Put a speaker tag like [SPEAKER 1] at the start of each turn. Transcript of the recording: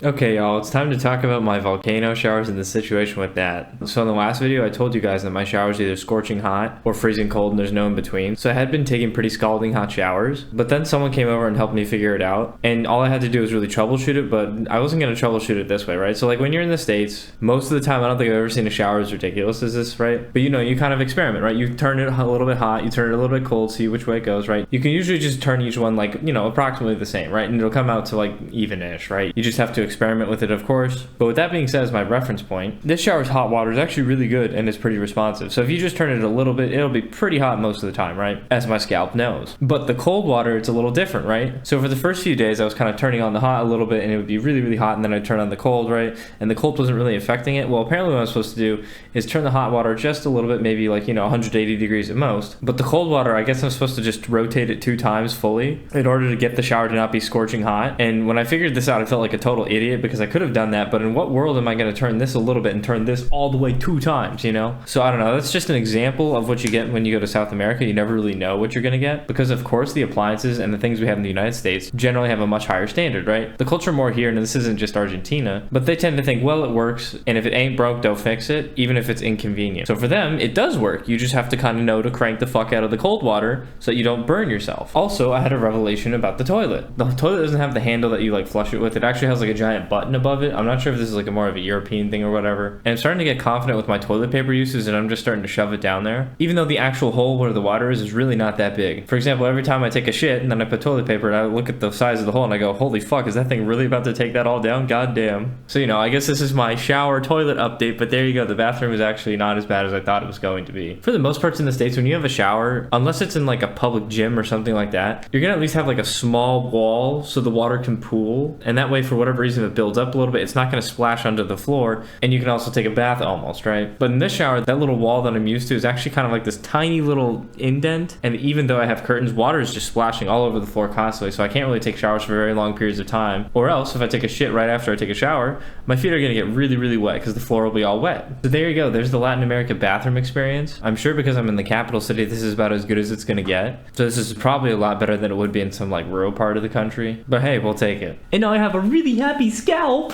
[SPEAKER 1] Okay, y'all, it's time to talk about my volcano showers and the situation with that. So in the last video, I told you guys that my shower is either scorching hot or freezing cold and there's no in between. So I had been taking pretty scalding hot showers, but then someone came over and helped me figure it out. And all I had to do was really troubleshoot it, but I wasn't going to troubleshoot it this way, right? So like when you're in the States, most of the time, I don't think I've ever seen a shower as ridiculous as this, right? But you kind of experiment, right? You turn it a little bit hot, you turn it a little bit cold, see which way it goes, right? You can usually just turn each one like, approximately the same, right? And it'll come out to like even-ish, right? You just have to experiment with it, of course. But with that being said, as my reference point, this shower's hot water is actually really good and it's pretty responsive. So if you just turn it a little bit, it'll be pretty hot most of the time, right? As my scalp knows. But the cold water, it's a little different, right? So for the first few days, I was kind of turning on the hot a little bit and it would be really, really hot, and then I'd turn on the cold, right? And the cold wasn't really affecting it. Well, apparently what I'm supposed to do is turn the hot water just a little bit, maybe like, 180 degrees at most. But the cold water, I guess I'm supposed to just rotate it 2 times fully in order to get the shower to not be scorching hot. And when I figured this out, I felt like a total idiot because I could have done that, but in what world am I going to turn this a little bit and turn this all the way 2 times, So I don't know. That's just an example of what you get when you go to South America. You never really know what you're going to get because, of course, the appliances and the things we have in the United States generally have a much higher standard, right? The culture more here, and this isn't just Argentina, but they tend to think, well, it works, and if it ain't broke, don't fix it, even if it's inconvenient. So for them, it does work. You just have to kind of know to crank the fuck out of the cold water so that you don't burn yourself. Also, I had a revelation about the toilet. The toilet doesn't have the handle that you like flush it with. It actually has like a giant button above it. I'm not sure if this is like a more of a European thing or whatever. And I'm starting to get confident with my toilet paper uses, and I'm just starting to shove it down there. Even though the actual hole where the water is really not that big. For example, every time I take a shit and then I put toilet paper and I look at the size of the hole and I go, holy fuck, is that thing really about to take that all down? God damn. So, I guess this is my shower toilet update, but there you go. The bathroom is actually not as bad as I thought it was going to be. For the most parts in the States, when you have a shower, unless it's in like a public gym or something like that, you're gonna at least have like a small wall so the water can pool. And that way, for whatever reason, if it builds up a little bit, it's not gonna splash onto the floor, and you can also take a bath almost, right? But in this shower, that little wall that I'm used to is actually kind of like this tiny little indent, and even though I have curtains, water is just splashing all over the floor constantly, so I can't really take showers for very long periods of time. Or else, if I take a shit right after I take a shower, my feet are gonna get really, really wet because the floor will be all wet. So there you go. There's the Latin America bathroom experience. I'm sure because I'm in the capital city, this is about as good as it's gonna get. So this is probably a lot better than it would be in some like rural part of the country. But hey, we'll take it. And now I have a really happy scalp.